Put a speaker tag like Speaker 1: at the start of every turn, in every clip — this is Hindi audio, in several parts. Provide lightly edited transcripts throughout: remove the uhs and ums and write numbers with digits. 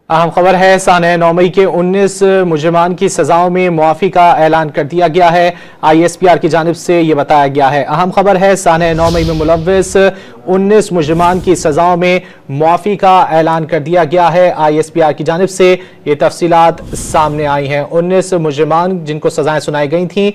Speaker 1: अहम खबर है, सानह 9 मई के 19 मुजरिमान की सजाओं में मुआफ़ी का ऐलान कर दिया गया है। ISPR की जानिब से ये बताया गया है। अहम खबर है, सानह 9 मई में मुलव्विस 19 मुजरिमान की सजाओं में मुआफ़ी का ऐलान कर दिया गया है। ISPR की जानिब से ये तफसीलात सामने आई हैं। 19 मुजरिमान जिनको सजाएं सुनाई गई थी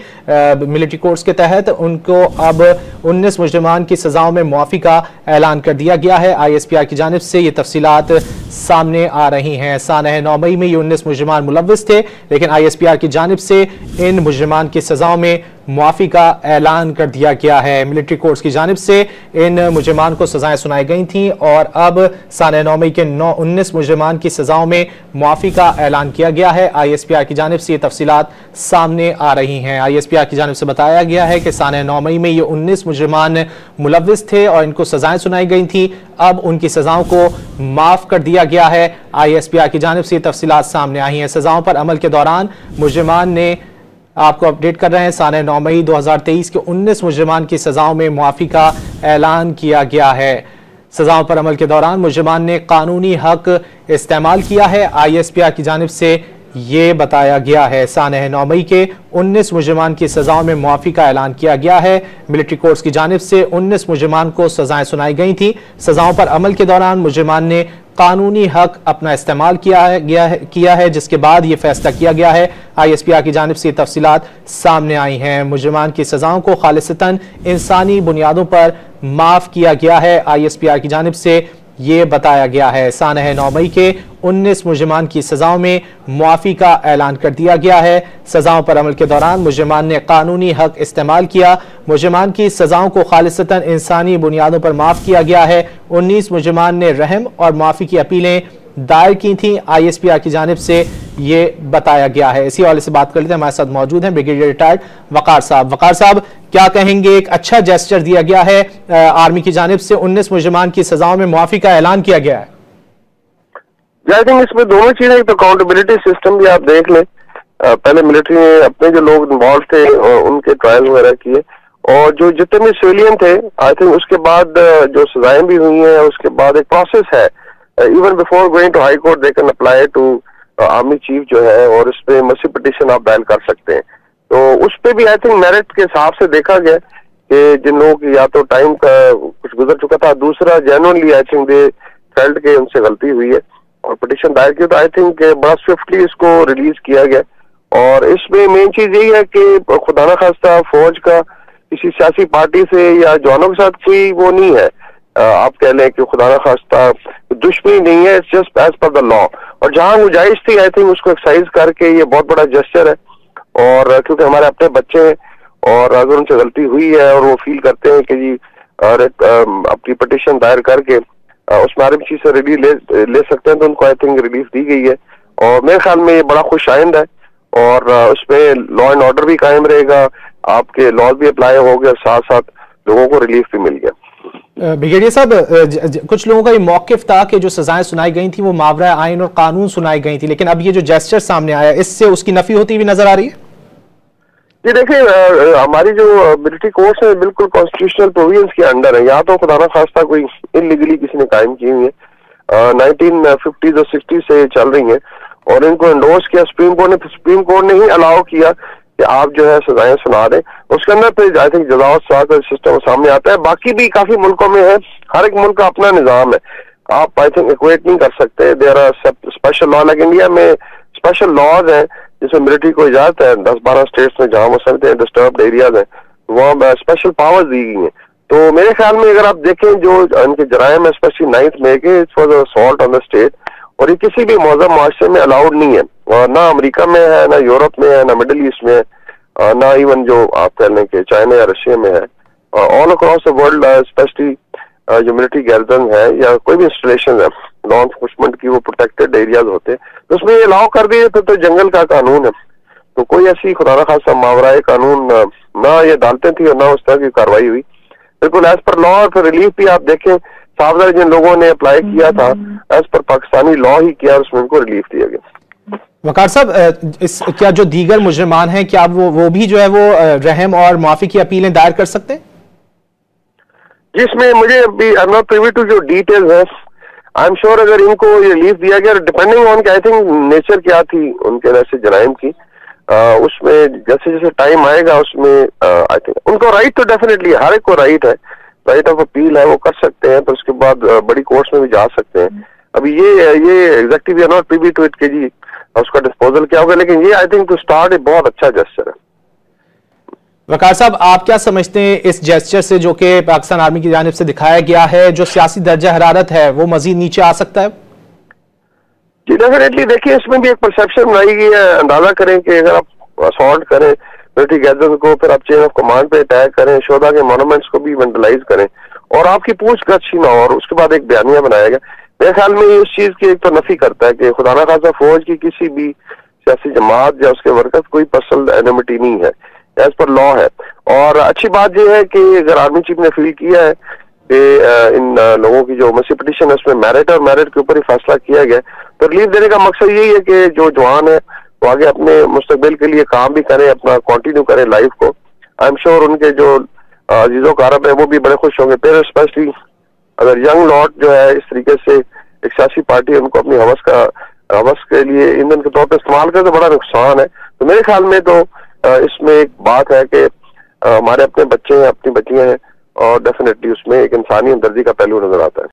Speaker 1: मिलिट्री कोर्ट्स के तहत, उनको अब 19 मुजरिमान की सजाओं में मुआफ़ी का ऐलान कर दिया गया है। ISPR की जानिब से ये तफसीलात सामने आ रही हैं। सानह 9 मई में ये 19 मुजरिमान मुलव्विस थे, लेकिन ISPR की जानिब से इन मुजरिमान की सजाओं में मुआफ़ी का ऐलान कर दिया गया है। मिलिट्री कोर्ट्स की जानिब से इन मुजरिमान को सजाएं सुनाई गई थी और अब सानह 9 मई के 19 मुजरिमान की सजाओं में मुआफ़ी का ऐलान किया गया है। ISPR की जानिब से ये तफसीलात सामने आ रही हैं। ISPR की जानिब से बताया गया है कि सानह 9 मई में ये 19 मुजरिमान मुलव्विस थे और इनको सजाएं सुनाई गई थी। अब उनकी सजाओं को माफ़ कर दिया गया है। ISPR की जानिब से ये तफसीलात सामने आई हैं। सजाओं पर अमल के दौरान मुजरिमान ने, आपको अपडेट कर रहे हैं, सानह 9 मई 2023 के 19 मुजरिमान की सजाओं में मुआफ़ी का ऐलान किया गया है। सजाओं पर अमल के दौरान मुजरिमान ने कानूनी हक इस्तेमाल किया है। ISPR की जानिब से ये बताया गया है। सानह 9 मई के 19 मुजरिमान की सजाओं में मुआफ़ी का ऐलान किया गया है। मिलिट्री कोर्ट्स की जानिब से 19 मुजरिमान को सजाएं सुनाई गई थी। सजाओं पर अमल के दौरान मुजरिमान ने कानूनी हक अपना इस्तेमाल किया है, जिसके बाद ये फैसला किया गया है। ISPR की जानिब से तफसीलात सामने आई हैं। मुजरिमान की सजाओं को खालिसतन इंसानी बुनियादों पर माफ़ किया गया है। ISPR की जानिब से ये बताया गया है। सानह 9 मई के 19 मुजरिमान की सजाओं में मुआफ़ी का ऐलान कर दिया गया है। सजाओं पर अमल के दौरान मुजरिमान ने कानूनी हक इस्तेमाल किया। मुजरिमान की सजाओं को खालिसतन इंसानी बुनियादों पर माफ़ किया गया है। 19 मुजरिमान ने रहम और माफ़ी की अपीलें दायर की थी। ISPR की जानिब से ये बताया गया है। इसी हवाले से बात कर लेते हैं। हमारे साथ मौजूद हैं ब्रिगेडियर रिटायर्ड वकार साहब। वकार साहब, क्या कहेंगे? एक अच्छा जेस्चर दिया गया है आर्मी की जानिब से, 19 मुजरिमान की सजाओं में मुआफ़ी का ऐलान किया गया है।
Speaker 2: आई थिंक इसमें दोनों चीजें, एक तो अकाउंटेबिलिटी सिस्टम भी आप देख लें। पहले मिलिट्री में अपने जो लोग इन्वॉल्व थे उनके ट्रायल वगैरह किए, और जो जितने भी सिविलियन थे, आई थिंक उसके बाद जो सजाएं भी हुई हैं, उसके बाद एक प्रोसेस है। Even before going to high court they can apply to army chief जो है, और उस पर मर्सी पिटीशन आप दायर कर सकते हैं। तो उस पर भी आई थिंक मेरिट के हिसाब से देखा गया कि जिन लोगों की या तो टाइम का कुछ गुजर चुका था, दूसरा genuinely I think they felt के उनसे गलती हुई है और पिटीशन दायर की, तो आई थिंक बड़ा स्विफ्टली इसको रिलीज किया गया। और इसमें मेन चीज यही है कि खुदा ना खास्ता फौज का किसी सियासी पार्टी से या जवानों के साथ कोई वो नहीं है, आप कह लें कि खुदा ना खास्ता दुश्मनी नहीं है, it's just as per the law. और जहां गुंजाइश थी आई थिंक उसको एक्सरसाइज करके ये बहुत बड़ा जेस्चर है। और क्योंकि हमारे अपने बच्चे हैं, और अगर उनसे गलती हुई है और वो फील करते हैं कि जी अपनी पिटीशन दायर करके उसमें आर्मी चीफ से रिलीफ ले सकते हैं, तो उनको आई थिंक रिलीफ दी गई है। और मेरे ख्याल में ये बड़ा खुश आइंद है, और उसमें लॉ एंड ऑर्डर भी कायम रहेगा, आपके लॉज भी अप्लाई हो गए, साथ साथ लोगों को रिलीफ भी मिल गया।
Speaker 1: ब्रिगेडियर साहब, कुछ लोगों का ये मौकिफ था कि जो सजाएं सुनाई गई थी वो मावरा आइन और कानून सुनाई गई थी, लेकिन अब ये जो जेस्चर सामने आया, इससे उसकी नफी होती हुई नजर आ रही है।
Speaker 2: जी देखिए, हमारी जो मिलिट्री कोर्ट्स है बिल्कुल कॉन्स्टिट्यूशनल प्रोविजंस के अंडर है। यहाँ तो खुदा ना खास्ता कोई इनलीगली किसी ने कायम की हुई है, 1950s और 60s से चल रही है, और इनको एंडोर्स किया सुप्रीम कोर्ट ने ही अलाउ किया कि आप जो है सजाएं सुना दें। उसके अंदर फिर आई थिंक जज़ा और सज़ा का सिस्टम सामने आता है। बाकी भी काफी मुल्कों में है, हर एक मुल्क का अपना निजाम है, आप आई थिंक इक्वेट नहीं कर सकते। There are special law, like India में स्पेशल लॉज है जिसमें मिलिट्री को इजाजत है 10-12 स्टेट्स में जहां वो समझते हैं डिस्टर्ब्ड एरियाज है, वहाँ स्पेशल पावर्स दी गई हैं। तो मेरे ख्याल में अगर आप देखें जो इनके जराइम है, स्पेशली 9th में के it was assault on the state, और ये किसी भी मौजूद माशरे में अलाउड नहीं है, और ना अमेरिका में है, ना यूरोप में है, ना मिडिल ईस्ट में है, ना इवन जो आप कह लें कि चाइना या रशिया में है। All across the world specially जो मिलिट्री गैरजन है या कोई भी इंस्टॉलेशन है लॉ एनफोर्समेंट की, वो प्रोटेक्टेड एरियाज होते हैं, तो उसमें ये अलाउ कर दिए तो जंगल का कानून है। तो कोई ऐसी खुदा ना खासा मावराए कानून ना ये डालते थी और ना उस तरह की कार्रवाई हुई, बिल्कुल एज पर लॉ। और फिर रिलीफ भी आप देखें, सावधान जिन लोगों ने अप्लाई किया था एज पर पाकिस्तानी लॉ ही किया, उसमें उनको रिलीफ दिया गया।
Speaker 1: वकार साहब, क्या जो दीगर मुजरिमान हैं, क्या वो भी जो है वो रहम और माफी की अपीलें दायर कर सकते हैं?
Speaker 2: जिसमें मुझे अभी I am not privy to जो डिटेल्स है, आई एम श्योर अगर इनको ये रिलीफ दिया गया, depending on I think nature क्या थी उनके वैसे जराइम की, उसमें जैसे जैसे टाइम आएगा उसमें आई थिंक उनको राइट तो डेफिनेटली हर एक को राइट है, राइट ऑफ अपील है, वो कर सकते हैं, तो उसके बाद बड़ी कोर्ट्स में भी जा सकते हैं। अभी ये exactly we are not privy to it के जी उसका डिस्पोजल क्या होगा, लेकिन ये आई थिंक टू स्टार्ट एक बहुत अच्छा जेस्चर है।
Speaker 1: वकार साहब, आप क्या समझते हैं इस जेस्चर से जो कि पाकिस्तान आर्मी की जानिब से दिखाया गया है, जो सियासी दर्जा हरारत है वो मजीद नीचे आ सकता है?
Speaker 2: जी डेफिनेटली, देखिए इसमें भी एक परसेप्शन बनाई गई है। अंदाजा करें कि अगर आप असॉल्ट करें मिलिट्री गैदर्स को, फिर आप चेन ऑफ कमांड पे अटैक करें, शोधा के मोनूमेंट्स को भी वेंडलाइज करें और आपकी पूछगछ ही ना हो, और उसके बाद एक बयानिया बनाया गया, मेरे ख्याल में इस चीज की एक तो नफी करता है कि खुदा ना खासा फौज की किसी भी सियासी जमात या उसके वर्कर्स कोई पर्सनल एनिमिटी नहीं है, एज पर लॉ है। और अच्छी बात यह है कि अगर आर्मी चीफ ने फील किया है कि इन लोगों की जो मसी पिटीशन है उसमें मेरिट और मेरिट के ऊपर ही फैसला किया गया, तो रिलीफ देने का मकसद यही है कि जो जवान है वो आगे अपने मुस्तकबिल के लिए काम भी करें, अपना कंटिन्यू करें लाइफ को। आई एम श्योर उनके जो अजीजों कारब है वो भी बड़े खुश होंगे, फिर स्पेशली अगर यंग लॉट जो है इस तरीके से एक सियासी पार्टी उनको अपनी हवस के लिए ईंधन के तौर पर इस्तेमाल करे तो बड़ा नुकसान है। तो मेरे ख्याल में तो इसमें एक बात है कि हमारे अपने बच्चे हैं, अपनी बच्चियां हैं, और डेफिनेटली उसमें एक इंसानी हमदर्दी का पहलू नजर आता है।